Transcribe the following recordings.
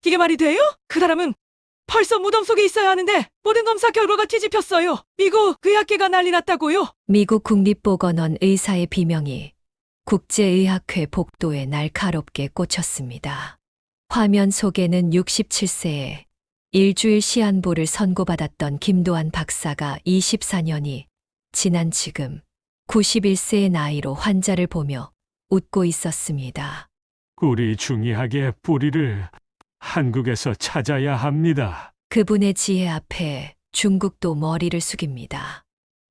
이게 말이 돼요? 그 사람은 벌써 무덤 속에 있어야 하는데 모든 검사 결과가 뒤집혔어요. 미국 의학계가 난리 났다고요. 미국 국립보건원 의사의 비명이 국제의학회 복도에 날카롭게 꽂혔습니다. 화면 속에는 67세에 일주일 시한부를 선고받았던 김도한 박사가 24년이 지난 지금 91세의 나이로 환자를 보며 웃고 있었습니다. 우리 중의학의 뿌리를 한국에서 찾아야 합니다. 그분의 지혜 앞에 중국도 머리를 숙입니다.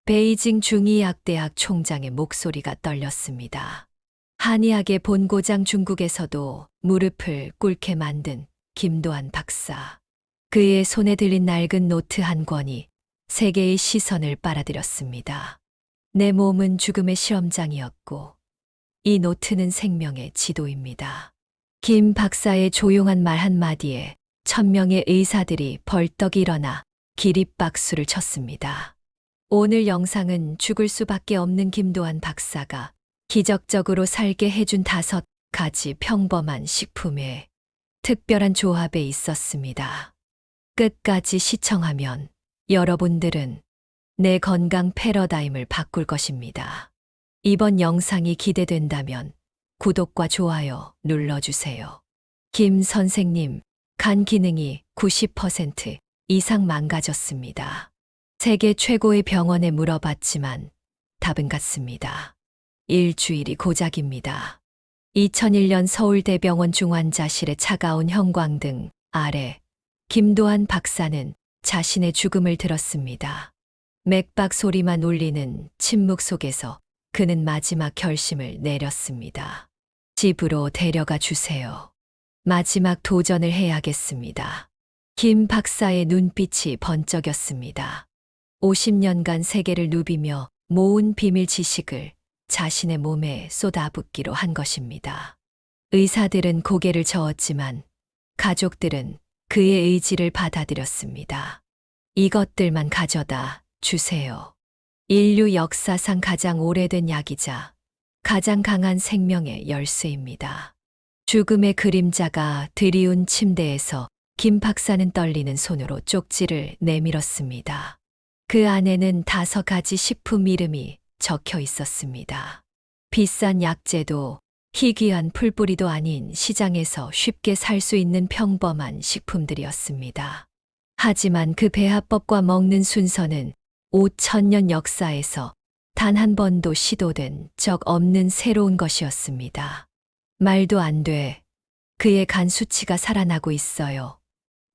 베이징 중의학대학 총장의 목소리가 떨렸습니다. 한의학의 본고장 중국에서도 무릎을 꿇게 만든 김도한 박사. 그의 손에 들린 낡은 노트 한 권이 세계의 시선을 빨아들였습니다. 내 몸은 죽음의 실험장이었고 이 노트는 생명의 지도입니다. 김 박사의 조용한 말 한마디에 1000명의 의사들이 벌떡 일어나 기립박수를 쳤습니다. 오늘 영상은 죽을 수밖에 없는 김도한 박사가 기적적으로 살게 해준 5가지 평범한 식품의 특별한 조합에 있었습니다. 끝까지 시청하면 여러분들은 내 건강 패러다임을 바꿀 것입니다. 이번 영상이 기대된다면 구독과 좋아요 눌러주세요. 김 선생님, 간 기능이 90% 이상 망가졌습니다. 세계 최고의 병원에 물어봤지만 답은 같습니다. 일주일이 고작입니다. 2001년 서울대병원 중환자실의 차가운 형광등 아래 김도한 박사는 자신의 죽음을 들었습니다. 맥박 소리만 울리는 침묵 속에서 그는 마지막 결심을 내렸습니다. 집으로 데려가 주세요. 마지막 도전을 해야겠습니다. 김 박사의 눈빛이 번쩍였습니다. 50년간 세계를 누비며 모은 비밀 지식을 자신의 몸에 쏟아붓기로 한 것입니다. 의사들은 고개를 저었지만 가족들은 그의 의지를 받아들였습니다. 이것들만 가져다 주세요. 인류 역사상 가장 오래된 약이자 가장 강한 생명의 열쇠입니다. 죽음의 그림자가 드리운 침대에서 김 박사는 떨리는 손으로 쪽지를 내밀었습니다. 그 안에는 5가지 식품 이름이 적혀 있었습니다. 비싼 약재도 희귀한 풀뿌리도 아닌 시장에서 쉽게 살 수 있는 평범한 식품들이었습니다. 하지만 그 배합법과 먹는 순서는 5000년 역사에서 단 한 번도 시도된 적 없는 새로운 것이었습니다. 말도 안 돼. 그의 간 수치가 살아나고 있어요.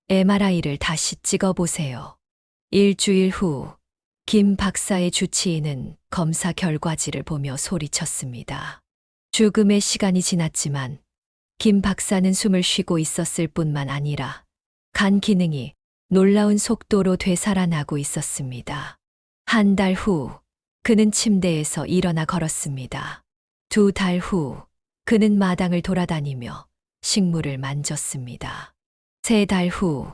MRI를 다시 찍어보세요. 일주일 후, 김 박사의 주치의는 검사 결과지를 보며 소리쳤습니다. 죽음의 시간이 지났지만 김 박사는 숨을 쉬고 있었을 뿐만 아니라 간 기능이 놀라운 속도로 되살아나고 있었습니다. 한 달 후, 그는 침대에서 일어나 걸었습니다. 2달 후, 그는 마당을 돌아다니며 식물을 만졌습니다. 3달 후,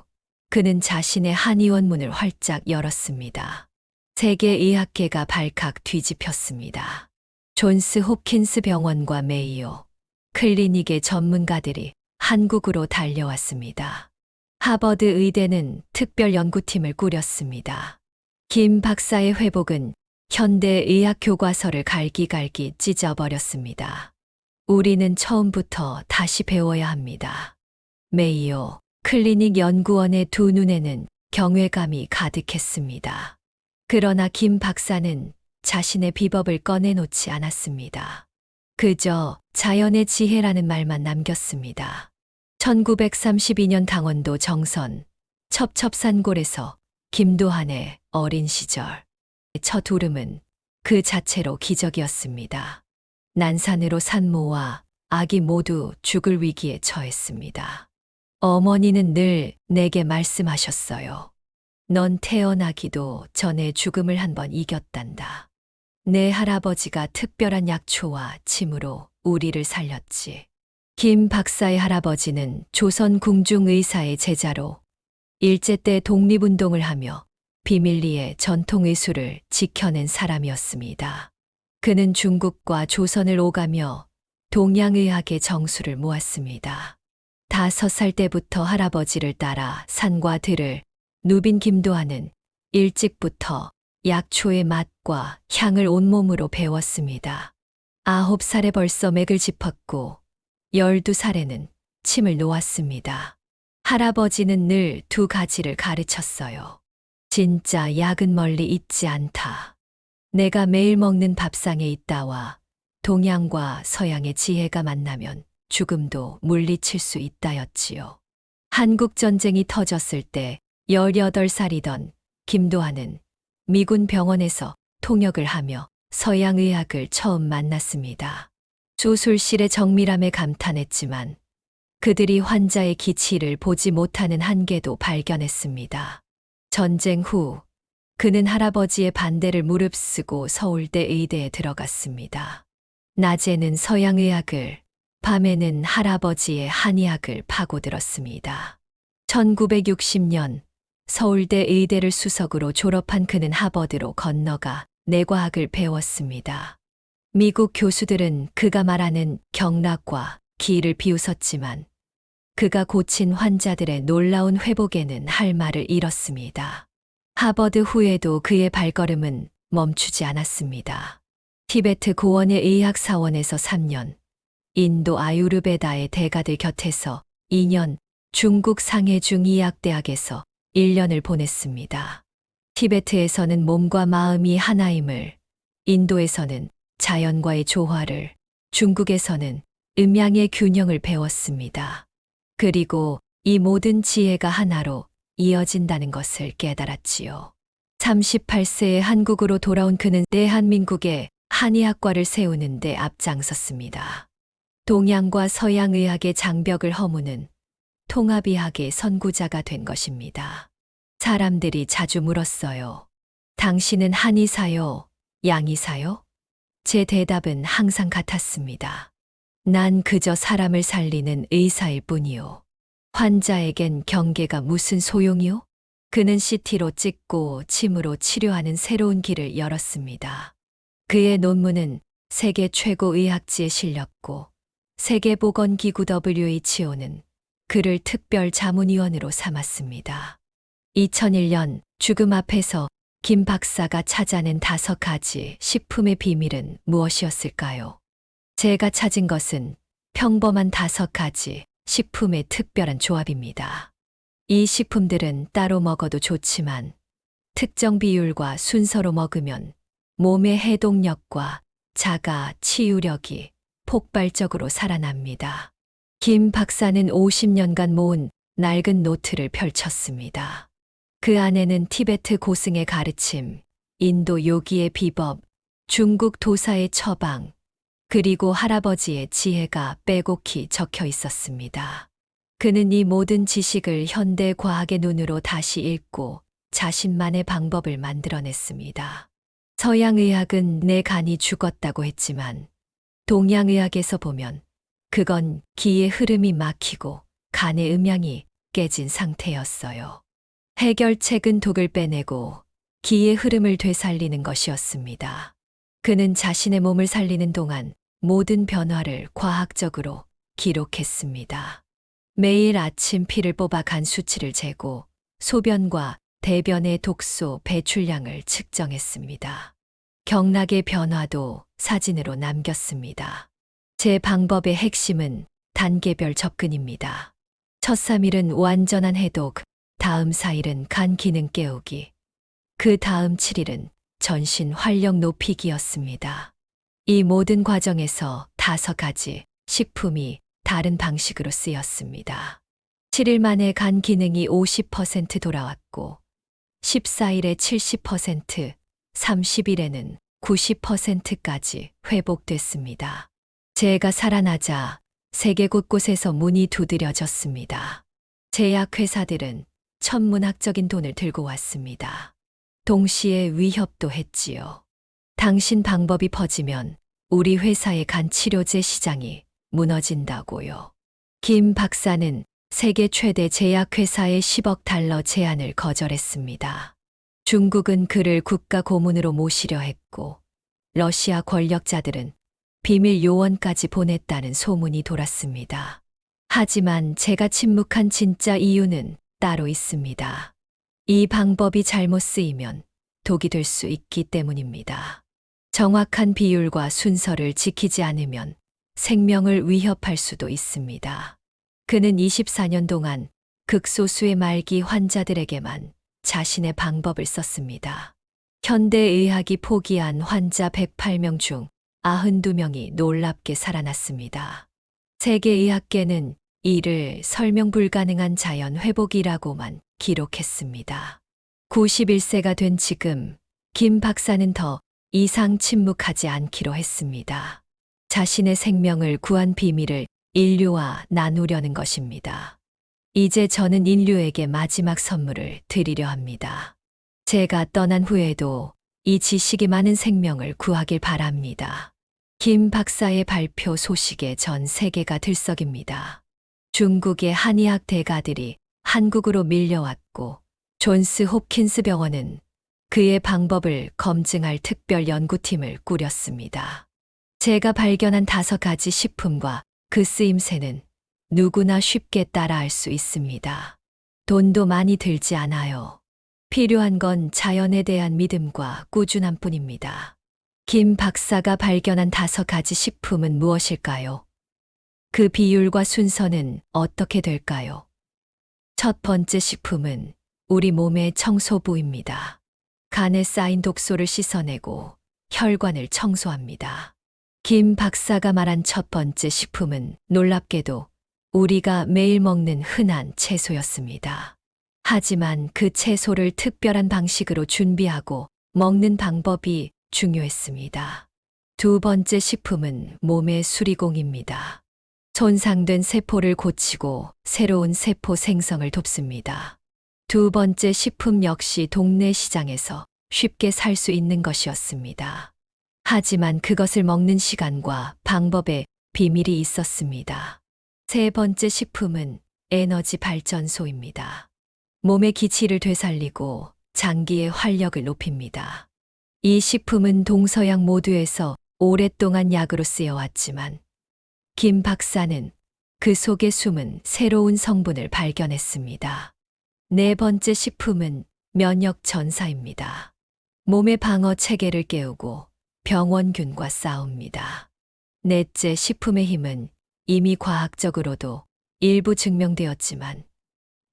그는 자신의 한의원 문을 활짝 열었습니다. 세계의학계가 발칵 뒤집혔습니다. 존스 홉킨스 병원과 메이오 클리닉의 전문가들이 한국으로 달려왔습니다. 하버드 의대는 특별 연구팀을 꾸렸습니다. 김 박사의 회복은 현대의학 교과서를 갈기갈기 찢어버렸습니다. 우리는 처음부터 다시 배워야 합니다. 메이오 클리닉 연구원의 2눈에는 경외감이 가득했습니다. 그러나 김 박사는 자신의 비법을 꺼내놓지 않았습니다. 그저 자연의 지혜라는 말만 남겼습니다. 1932년 강원도 정선 첩첩산골에서 김도한의 어린 시절 첫 울음은 그 자체로 기적이었습니다. 난산으로 산모와 아기 모두 죽을 위기에 처했습니다. 어머니는 늘 내게 말씀하셨어요. 넌 태어나기도 전에 죽음을 한번 이겼단다. 내 할아버지가 특별한 약초와 침으로 우리를 살렸지. 김 박사의 할아버지는 조선 궁중의사의 제자로 일제 때 독립운동을 하며 비밀리에 전통의술을 지켜낸 사람이었습니다. 그는 중국과 조선을 오가며 동양의학의 정수를 모았습니다. 5살 때부터 할아버지를 따라 산과 들을 누빈 김도하는 일찍부터 약초의 맛과 향을 온몸으로 배웠습니다. 9살에 벌써 맥을 짚었고 12살에는 침을 놓았습니다. 할아버지는 늘 2가지를 가르쳤어요. 진짜 약은 멀리 있지 않다. 내가 매일 먹는 밥상에 있다와 동양과 서양의 지혜가 만나면 죽음도 물리칠 수 있다였지요. 한국전쟁이 터졌을 때 18살이던 김도하는 미군 병원에서 통역을 하며 서양의학을 처음 만났습니다. 수술실의 정밀함에 감탄했지만 그들이 환자의 기치를 보지 못하는 한계도 발견했습니다. 전쟁 후 그는 할아버지의 반대를 무릅쓰고 서울대 의대에 들어갔습니다. 낮에는 서양의학을, 밤에는 할아버지의 한의학을 파고들었습니다. 1960년 서울대 의대를 수석으로 졸업한 그는 하버드로 건너가 내과학을 배웠습니다. 미국 교수들은 그가 말하는 경락과 기를 비웃었지만 그가 고친 환자들의 놀라운 회복에는 할 말을 잃었습니다. 하버드 후에도 그의 발걸음은 멈추지 않았습니다. 티베트 고원의 의학사원에서 3년, 인도 아유르베다의 대가들 곁에서 2년, 중국 상해중의학대학에서 1년을 보냈습니다. 티베트에서는 몸과 마음이 하나임을, 인도에서는 자연과의 조화를, 중국에서는 음양의 균형을 배웠습니다. 그리고 이 모든 지혜가 하나로 이어진다는 것을 깨달았지요. 38세에 한국으로 돌아온 그는 대한민국의 한의학과를 세우는 데 앞장섰습니다. 동양과 서양의학의 장벽을 허무는 통합의학의 선구자가 된 것입니다. 사람들이 자주 물었어요. 당신은 한의사요? 양의사요? 제 대답은 항상 같았습니다. 난 그저 사람을 살리는 의사일 뿐이요. 환자에겐 경계가 무슨 소용이요? 그는 CT로 찍고 침으로 치료하는 새로운 길을 열었습니다. 그의 논문은 세계 최고 의학지에 실렸고 세계보건기구 WHO는 그를 특별 자문위원으로 삼았습니다. 2001년 죽음 앞에서 김 박사가 찾아낸 5가지 식품의 비밀은 무엇이었을까요? 제가 찾은 것은 평범한 5가지 식품의 특별한 조합입니다. 이 식품들은 따로 먹어도 좋지만 특정 비율과 순서로 먹으면 몸의 해독력과 자가 치유력이 폭발적으로 살아납니다. 김 박사는 50년간 모은 낡은 노트를 펼쳤습니다. 그 안에는 티베트 고승의 가르침, 인도 요기의 비법, 중국 도사의 처방, 그리고 할아버지의 지혜가 빼곡히 적혀 있었습니다. 그는 이 모든 지식을 현대 과학의 눈으로 다시 읽고 자신만의 방법을 만들어냈습니다. 서양의학은 내 간이 죽었다고 했지만 동양의학에서 보면 그건 기의 흐름이 막히고 간의 음양이 깨진 상태였어요. 해결책은 독을 빼내고 기의 흐름을 되살리는 것이었습니다. 그는 자신의 몸을 살리는 동안 모든 변화를 과학적으로 기록했습니다. 매일 아침 피를 뽑아 간 수치를 재고 소변과 대변의 독소 배출량을 측정했습니다. 경락의 변화도 사진으로 남겼습니다. 제 방법의 핵심은 단계별 접근입니다. 첫 3일은 완전한 해독, 다음 4일은 간 기능 깨우기, 그 다음 7일은 전신 활력 높이기였습니다. 이 모든 과정에서 5가지 식품이 다른 방식으로 쓰였습니다. 7일 만에 간 기능이 50% 돌아왔고 14일에 70%, 30일에는 90%까지 회복됐습니다. 제가 살아나자 세계 곳곳에서 문이 두드려졌습니다. 제약회사들은 천문학적인 돈을 들고 왔습니다. 동시에 위협도 했지요. 당신 방법이 퍼지면 우리 회사의 간 치료제 시장이 무너진다고요. 김 박사는 세계 최대 제약회사의 10억 달러 제안을 거절했습니다. 중국은 그를 국가 고문으로 모시려 했고 러시아 권력자들은 비밀 요원까지 보냈다는 소문이 돌았습니다. 하지만 제가 침묵한 진짜 이유는 따로 있습니다. 이 방법이 잘못 쓰이면 독이 될 수 있기 때문입니다. 정확한 비율과 순서를 지키지 않으면 생명을 위협할 수도 있습니다. 그는 24년 동안 극소수의 말기 환자들에게만 자신의 방법을 썼습니다. 현대의학이 포기한 환자 108명 중 92명이 놀랍게 살아났습니다. 세계의학계는 이를 설명 불가능한 자연 회복이라고만 기록했습니다. 91세가 된 지금 김 박사는 더 이상 침묵하지 않기로 했습니다. 자신의 생명을 구한 비밀을 인류와 나누려는 것입니다. 이제 저는 인류에게 마지막 선물을 드리려 합니다. 제가 떠난 후에도 이 지식이 많은 생명을 구하길 바랍니다. 김 박사의 발표 소식에 전 세계가 들썩입니다. 중국의 한의학 대가들이 한국으로 밀려왔고 존스 홉킨스 병원은 그의 방법을 검증할 특별 연구팀을 꾸렸습니다. 제가 발견한 5가지 식품과 그 쓰임새는 누구나 쉽게 따라할 수 있습니다. 돈도 많이 들지 않아요. 필요한 건 자연에 대한 믿음과 꾸준함 뿐입니다. 김 박사가 발견한 5가지 식품은 무엇일까요? 그 비율과 순서는 어떻게 될까요? 첫 번째 식품은 우리 몸의 청소부입니다. 간에 쌓인 독소를 씻어내고 혈관을 청소합니다. 김 박사가 말한 첫 번째 식품은 놀랍게도 우리가 매일 먹는 흔한 채소였습니다. 하지만 그 채소를 특별한 방식으로 준비하고 먹는 방법이 중요했습니다. 두 번째 식품은 몸의 수리공입니다. 손상된 세포를 고치고 새로운 세포 생성을 돕습니다. 두 번째 식품 역시 동네 시장에서 쉽게 살 수 있는 것이었습니다. 하지만 그것을 먹는 시간과 방법에 비밀이 있었습니다. 세 번째 식품은 에너지 발전소입니다. 몸의 기치를 되살리고 장기의 활력을 높입니다. 이 식품은 동서양 모두에서 오랫동안 약으로 쓰여왔지만 김 박사는 그 속에 숨은 새로운 성분을 발견했습니다. 네 번째 식품은 면역 전사입니다. 몸의 방어 체계를 깨우고 병원균과 싸웁니다. 넷째 식품의 힘은 이미 과학적으로도 일부 증명되었지만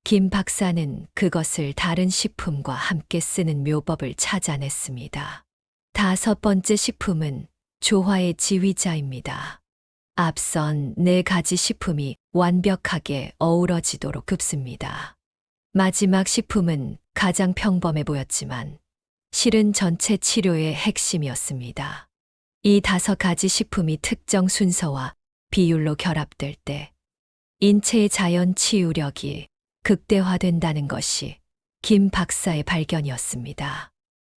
김 박사는 그것을 다른 식품과 함께 쓰는 묘법을 찾아냈습니다. 다섯 번째 식품은 조화의 지휘자입니다. 앞선 4가지 식품이 완벽하게 어우러지도록 굽습니다. 마지막 식품은 가장 평범해 보였지만 실은 전체 치료의 핵심이었습니다. 이 5가지 식품이 특정 순서와 비율로 결합될 때 인체의 자연 치유력이 극대화된다는 것이 김 박사의 발견이었습니다.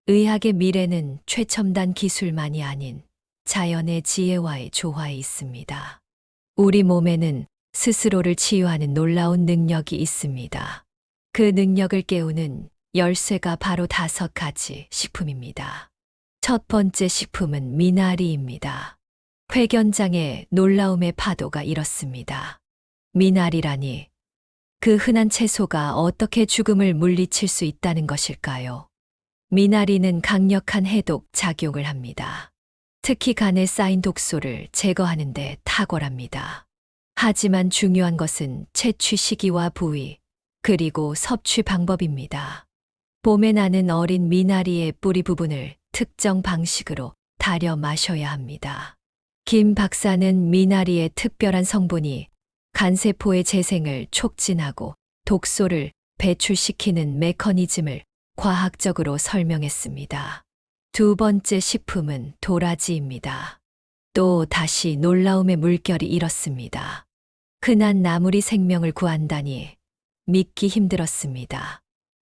의학의 미래는 최첨단 기술만이 아닌 자연의 지혜와의 조화에 있습니다. 우리 몸에는 스스로를 치유하는 놀라운 능력이 있습니다. 그 능력을 깨우는 열쇠가 바로 5가지 식품입니다. 첫 번째 식품은 미나리입니다. 회견장의 놀라움의 파도가 일었습니다. 미나리라니, 그 흔한 채소가 어떻게 죽음을 물리칠 수 있다는 것일까요? 미나리는 강력한 해독 작용을 합니다. 특히 간에 쌓인 독소를 제거하는 데 탁월합니다. 하지만 중요한 것은 채취 시기와 부위, 그리고 섭취 방법입니다. 봄에 나는 어린 미나리의 뿌리 부분을 특정 방식으로 달여 마셔야 합니다. 김 박사는 미나리의 특별한 성분이 간세포의 재생을 촉진하고 독소를 배출시키는 메커니즘을 과학적으로 설명했습니다. 두 번째 식품은 도라지입니다. 또 다시 놀라움의 물결이 일었습니다. 흔한 나물이 생명을 구한다니 믿기 힘들었습니다.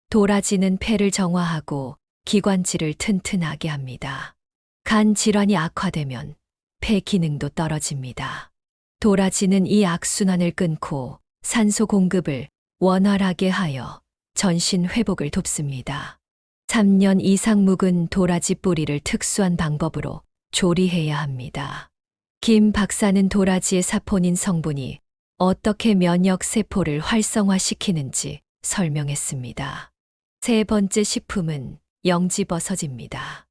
도라지는 폐를 정화하고 기관지를 튼튼하게 합니다. 간 질환이 악화되면 폐 기능도 떨어집니다. 도라지는 이 악순환을 끊고 산소 공급을 원활하게 하여 전신 회복을 돕습니다. 3년 이상 묵은 도라지 뿌리를 특수한 방법으로 조리해야 합니다. 김 박사는 도라지의 사포닌 성분이 어떻게 면역 세포를 활성화시키는지 설명했습니다. 세 번째 식품은 영지버섯입니다.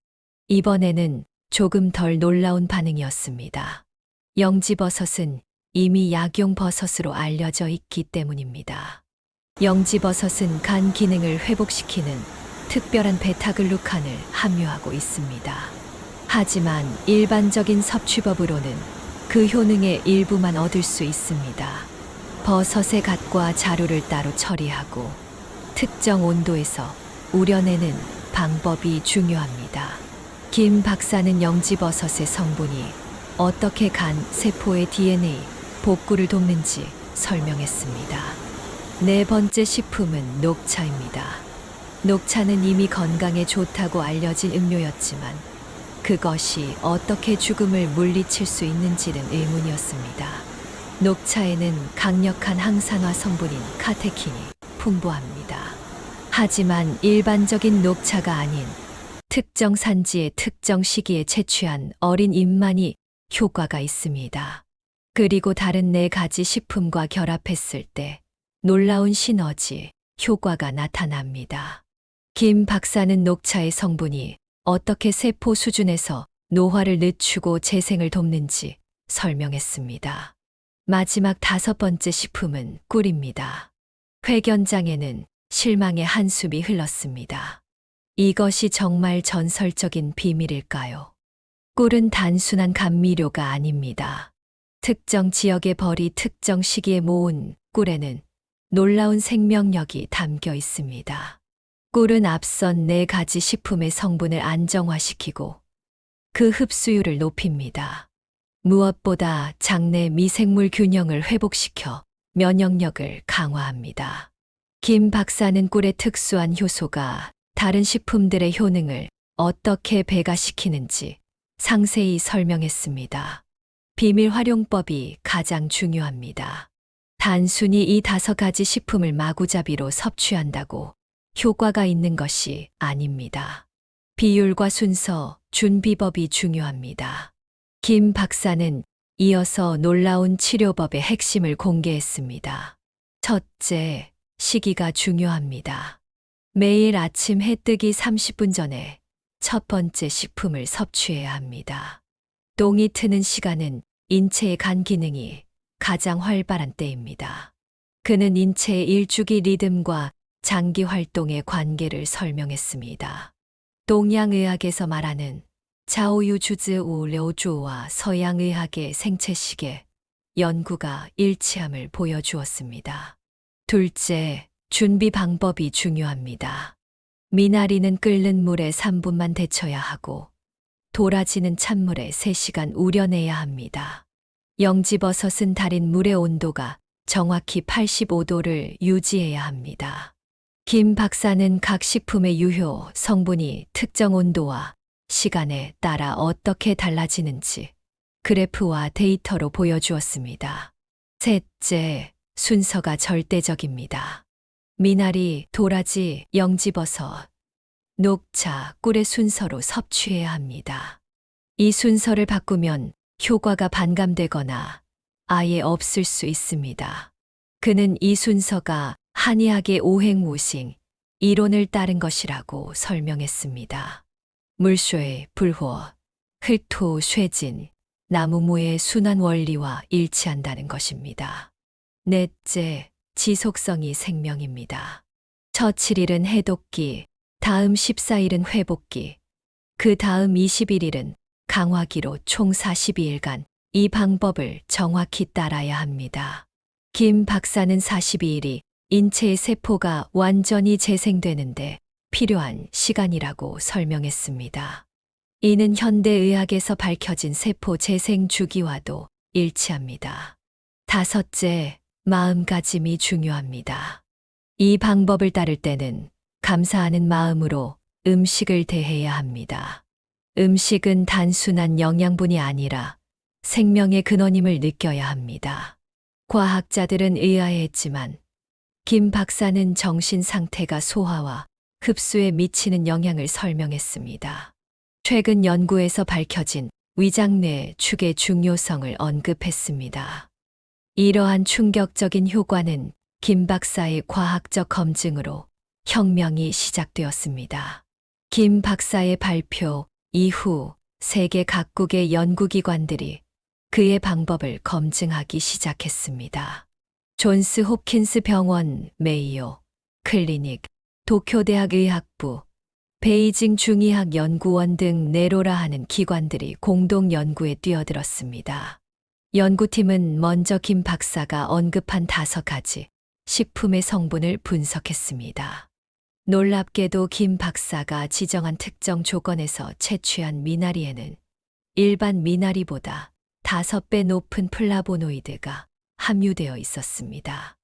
이번에는 조금 덜 놀라운 반응이었습니다. 영지버섯은 이미 약용버섯으로 알려져 있기 때문입니다. 영지버섯은 간 기능을 회복시키는 특별한 베타글루칸을 함유하고 있습니다. 하지만 일반적인 섭취법으로는 그 효능의 일부만 얻을 수 있습니다. 버섯의 갓과 자루를 따로 처리하고 특정 온도에서 우려내는 방법이 중요합니다. 김 박사는 영지버섯의 성분이 어떻게 간 세포의 DNA 복구를 돕는지 설명했습니다. 네 번째 식품은 녹차입니다. 녹차는 이미 건강에 좋다고 알려진 음료였지만 그것이 어떻게 죽음을 물리칠 수 있는지는 의문이었습니다. 녹차에는 강력한 항산화 성분인 카테킨이 풍부합니다. 하지만 일반적인 녹차가 아닌 특정 산지의 특정 시기에 채취한 어린 잎만이 효과가 있습니다. 그리고 다른 4가지 식품과 결합했을 때 놀라운 시너지 효과가 나타납니다. 김 박사는 녹차의 성분이 어떻게 세포 수준에서 노화를 늦추고 재생을 돕는지 설명했습니다. 마지막 5번째 식품은 꿀입니다. 회견장에는 실망의 한숨이 흘렀습니다. 이것이 정말 전설적인 비밀일까요? 꿀은 단순한 감미료가 아닙니다. 특정 지역의 벌이 특정 시기에 모은 꿀에는 놀라운 생명력이 담겨 있습니다. 꿀은 앞선 4가지 식품의 성분을 안정화시키고 그 흡수율을 높입니다. 무엇보다 장내 미생물 균형을 회복시켜 면역력을 강화합니다. 김 박사는 꿀의 특수한 효소가 다른 식품들의 효능을 어떻게 배가시키는지 상세히 설명했습니다. 비밀 활용법이 가장 중요합니다. 단순히 이 5가지 식품을 마구잡이로 섭취한다고 효과가 있는 것이 아닙니다. 비율과 순서, 준비법이 중요합니다. 김 박사는 이어서 놀라운 치료법의 핵심을 공개했습니다. 첫째, 시기가 중요합니다. 매일 아침 해 뜨기 30분 전에 첫 번째 식품을 섭취해야 합니다. 똥이 트는 시간은 인체의 간 기능이 가장 활발한 때입니다. 그는 인체의 일주기 리듬과 장기 활동의 관계를 설명했습니다. 동양의학에서 말하는 자오유주즈우려주와 서양의학의 생체시계 연구가 일치함을 보여주었습니다. 둘째, 준비 방법이 중요합니다. 미나리는 끓는 물에 3분만 데쳐야 하고 도라지는 찬물에 3시간 우려내야 합니다. 영지버섯은 달인 물의 온도가 정확히 85도를 유지해야 합니다. 김 박사는 각 식품의 유효 성분이 특정 온도와 시간에 따라 어떻게 달라지는지 그래프와 데이터로 보여주었습니다. 셋째, 순서가 절대적입니다. 미나리, 도라지, 영지버섯, 녹차, 꿀의 순서로 섭취해야 합니다. 이 순서를 바꾸면 효과가 반감되거나 아예 없을 수 있습니다. 그는 이 순서가 한의학의 오행무싱 이론을 따른 것이라고 설명했습니다. 물쇠, 불호, 흙토, 쇠진, 나무무의 순환 원리와 일치한다는 것입니다. 넷째, 지속성이 생명입니다. 첫 7일은 해독기, 다음 14일은 회복기, 그 다음 21일은 강화기로 총 42일간 이 방법을 정확히 따라야 합니다. 김 박사는 42일이 인체의 세포가 완전히 재생되는데 필요한 시간이라고 설명했습니다. 이는 현대의학에서 밝혀진 세포 재생 주기와도 일치합니다. 다섯째, 마음가짐이 중요합니다. 이 방법을 따를 때는 감사하는 마음으로 음식을 대해야 합니다. 음식은 단순한 영양분이 아니라 생명의 근원임을 느껴야 합니다. 과학자들은 의아해했지만 김 박사는 정신 상태가 소화와 흡수에 미치는 영향을 설명했습니다. 최근 연구에서 밝혀진 위장뇌 축의 중요성을 언급했습니다. 이러한 충격적인 효과는 김 박사의 과학적 검증으로 혁명이 시작되었습니다. 김 박사의 발표 이후 세계 각국의 연구기관들이 그의 방법을 검증하기 시작했습니다. 존스 홉킨스 병원, 메이오 클리닉, 도쿄대학 의학부, 베이징 중의학 연구원 등 네로라 하는 기관들이 공동 연구에 뛰어들었습니다. 연구팀은 먼저 김 박사가 언급한 5가지 식품의 성분을 분석했습니다. 놀랍게도 김 박사가 지정한 특정 조건에서 채취한 미나리에는 일반 미나리보다 5배 높은 플라보노이드가 함유되어 있었습니다.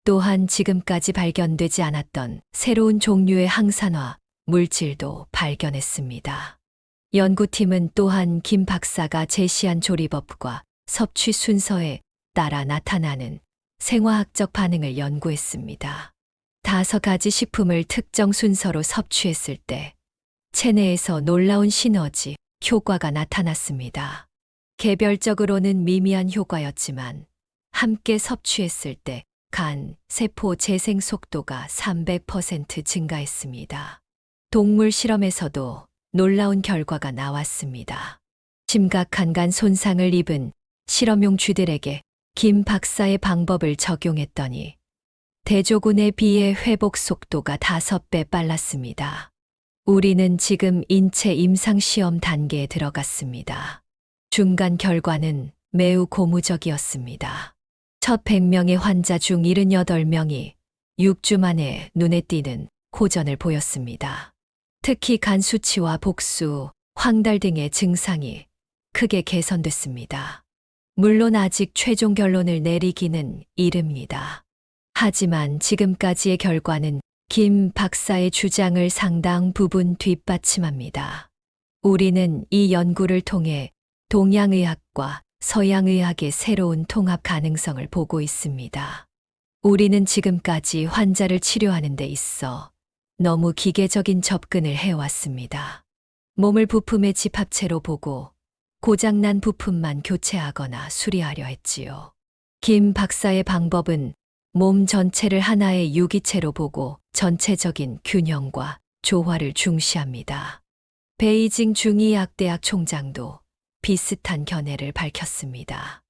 또한 지금까지 발견되지 않았던 새로운 종류의 항산화 물질도 발견했습니다. 연구팀은 또한 김 박사가 제시한 조리법과 섭취 순서에 따라 나타나는 생화학적 반응을 연구했습니다. 5가지 식품을 특정 순서로 섭취했을 때 체내에서 놀라운 시너지 효과가 나타났습니다. 개별적으로는 미미한 효과였지만 함께 섭취했을 때 간, 세포 재생 속도가 300% 증가했습니다. 동물 실험에서도 놀라운 결과가 나왔습니다. 심각한 간 손상을 입은 실험용 쥐들에게 김 박사의 방법을 적용했더니 대조군에 비해 회복 속도가 5배 빨랐습니다. 우리는 지금 인체 임상시험 단계에 들어갔습니다. 중간 결과는 매우 고무적이었습니다. 첫 100명의 환자 중 78명이 6주 만에 눈에 띄는 호전을 보였습니다. 특히 간 수치와 복수, 황달 등의 증상이 크게 개선됐습니다. 물론 아직 최종 결론을 내리기는 이릅니다. 하지만 지금까지의 결과는 김 박사의 주장을 상당 부분 뒷받침합니다. 우리는 이 연구를 통해 동양의학과 서양의학의 새로운 통합 가능성을 보고 있습니다. 우리는 지금까지 환자를 치료하는 데 있어 너무 기계적인 접근을 해왔습니다. 몸을 부품의 집합체로 보고 고장난 부품만 교체하거나 수리하려 했지요. 김 박사의 방법은 몸 전체를 하나의 유기체로 보고 전체적인 균형과 조화를 중시합니다. 베이징 중의학대학 총장도 비슷한 견해를 밝혔습니다.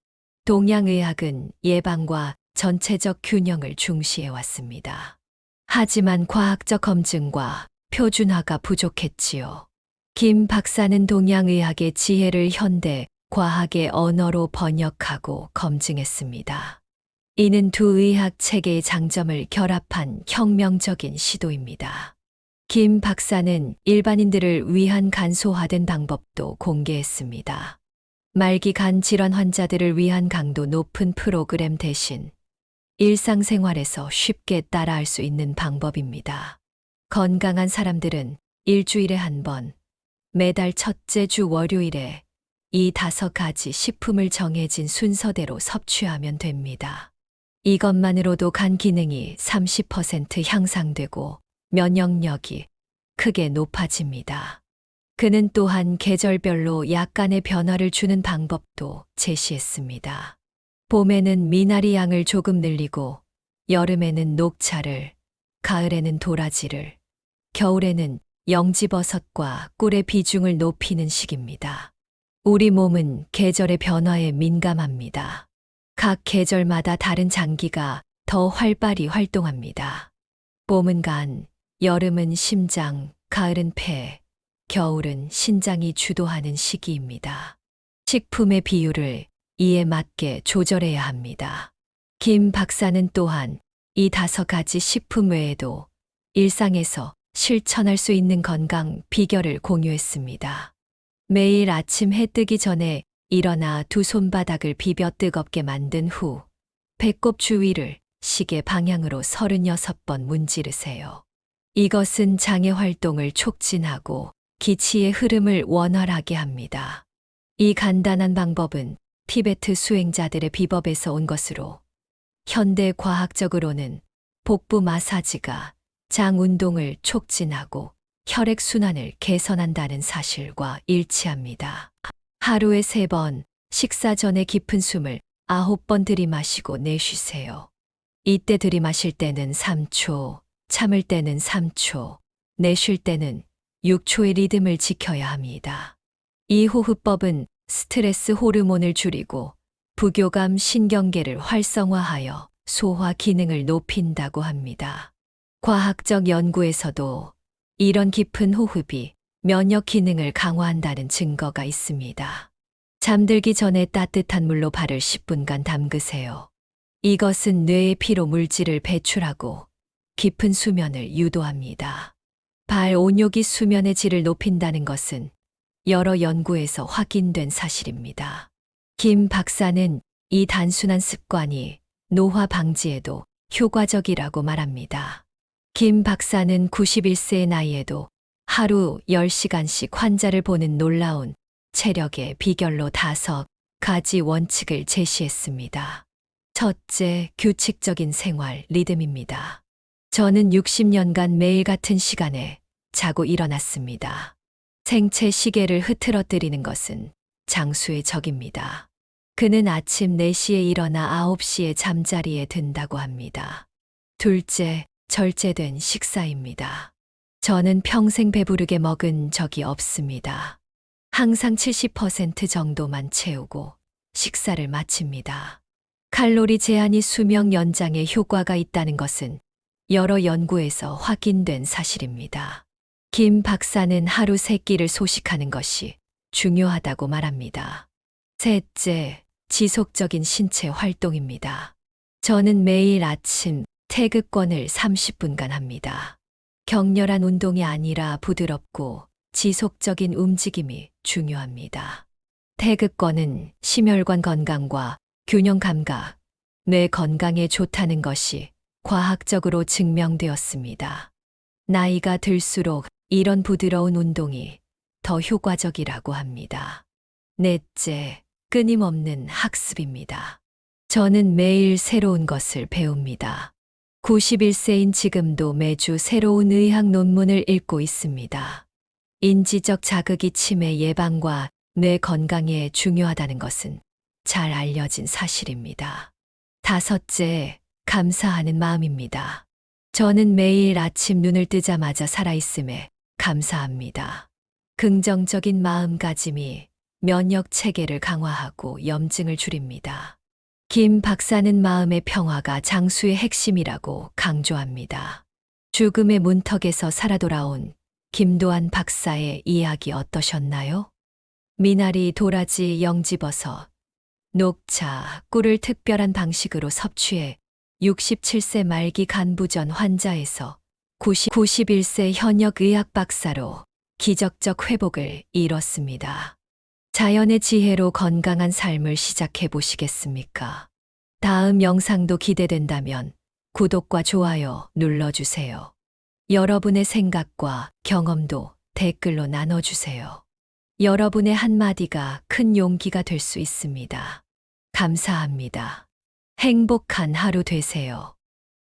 동양의학은 예방과 전체적 균형을 중시해왔습니다. 하지만 과학적 검증과 표준화가 부족했지요. 김 박사는 동양의학의 지혜를 현대 과학의 언어로 번역하고 검증했습니다. 이는 두 의학 체계의 장점을 결합한 혁명적인 시도입니다. 김 박사는 일반인들을 위한 간소화된 방법도 공개했습니다. 말기 간 질환 환자들을 위한 강도 높은 프로그램 대신 일상생활에서 쉽게 따라할 수 있는 방법입니다. 건강한 사람들은 일주일에 한 번, 매달 첫째 주 월요일에 이 5가지 식품을 정해진 순서대로 섭취하면 됩니다. 이것만으로도 간 기능이 30% 향상되고 면역력이 크게 높아집니다. 그는 또한 계절별로 약간의 변화를 주는 방법도 제시했습니다. 봄에는 미나리 양을 조금 늘리고, 여름에는 녹차를, 가을에는 도라지를, 겨울에는 영지버섯과 꿀의 비중을 높이는 식입니다. 우리 몸은 계절의 변화에 민감합니다. 각 계절마다 다른 장기가 더 활발히 활동합니다. 봄은 간, 여름은 심장, 가을은 폐, 겨울은 신장이 주도하는 시기입니다. 식품의 비율을 이에 맞게 조절해야 합니다. 김 박사는 또한 이 5가지 식품 외에도 일상에서 실천할 수 있는 건강 비결을 공유했습니다. 매일 아침 해 뜨기 전에 일어나 2 손바닥을 비벼 뜨겁게 만든 후 배꼽 주위를 시계 방향으로 36번 문지르세요. 이것은 장의 활동을 촉진하고 기치의 흐름을 원활하게 합니다. 이 간단한 방법은 티베트 수행자들의 비법에서 온 것으로 현대 과학적으로는 복부 마사지가 장 운동을 촉진하고 혈액순환을 개선한다는 사실과 일치합니다. 하루에 3번 식사 전에 깊은 숨을 9번 들이마시고 내쉬세요. 이때 들이마실 때는 3초, 참을 때는 3초, 내쉴 때는 6초의 리듬을 지켜야 합니다. 이 호흡법은 스트레스 호르몬을 줄이고 부교감 신경계를 활성화하여 소화 기능을 높인다고 합니다. 과학적 연구에서도 이런 깊은 호흡이 면역 기능을 강화한다는 증거가 있습니다. 잠들기 전에 따뜻한 물로 발을 10분간 담그세요. 이것은 뇌의 피로 물질을 배출하고 깊은 수면을 유도합니다. 발 온욕이 수면의 질을 높인다는 것은 여러 연구에서 확인된 사실입니다. 김 박사는 이 단순한 습관이 노화 방지에도 효과적이라고 말합니다. 김 박사는 91세의 나이에도 하루 10시간씩 환자를 보는 놀라운 체력의 비결로 5가지 원칙을 제시했습니다. 첫째, 규칙적인 생활 리듬입니다. 저는 60년간 매일 같은 시간에 자고 일어났습니다. 생체 시계를 흐트러뜨리는 것은 장수의 적입니다. 그는 아침 4시에 일어나 9시에 잠자리에 든다고 합니다. 둘째, 절제된 식사입니다. 저는 평생 배부르게 먹은 적이 없습니다. 항상 70% 정도만 채우고 식사를 마칩니다. 칼로리 제한이 수명 연장에 효과가 있다는 것은 여러 연구에서 확인된 사실입니다. 김 박사는 하루 3끼를 소식하는 것이 중요하다고 말합니다. 셋째, 지속적인 신체 활동입니다. 저는 매일 아침 태극권을 30분간 합니다. 격렬한 운동이 아니라 부드럽고 지속적인 움직임이 중요합니다. 태극권은 심혈관 건강과 균형 감각, 뇌 건강에 좋다는 것이 과학적으로 증명되었습니다. 나이가 들수록 이런 부드러운 운동이 더 효과적이라고 합니다. 넷째, 끊임없는 학습입니다. 저는 매일 새로운 것을 배웁니다. 91세인 지금도 매주 새로운 의학 논문을 읽고 있습니다. 인지적 자극이 치매 예방과 뇌 건강에 중요하다는 것은 잘 알려진 사실입니다. 다섯째, 감사하는 마음입니다. 저는 매일 아침 눈을 뜨자마자 살아있음에 감사합니다. 긍정적인 마음가짐이 면역 체계를 강화하고 염증을 줄입니다. 김 박사는 마음의 평화가 장수의 핵심이라고 강조합니다. 죽음의 문턱에서 살아 돌아온 김도한 박사의 이야기 어떠셨나요? 미나리, 도라지, 영지버섯, 녹차, 꿀을 특별한 방식으로 섭취해 67세 말기 간부전 환자에서 91세 현역 의학 박사로 기적적 회복을 이뤘습니다. 자연의 지혜로 건강한 삶을 시작해 보시겠습니까? 다음 영상도 기대된다면 구독과 좋아요 눌러주세요. 여러분의 생각과 경험도 댓글로 나눠주세요. 여러분의 한마디가 큰 용기가 될 수 있습니다. 감사합니다. 행복한 하루 되세요.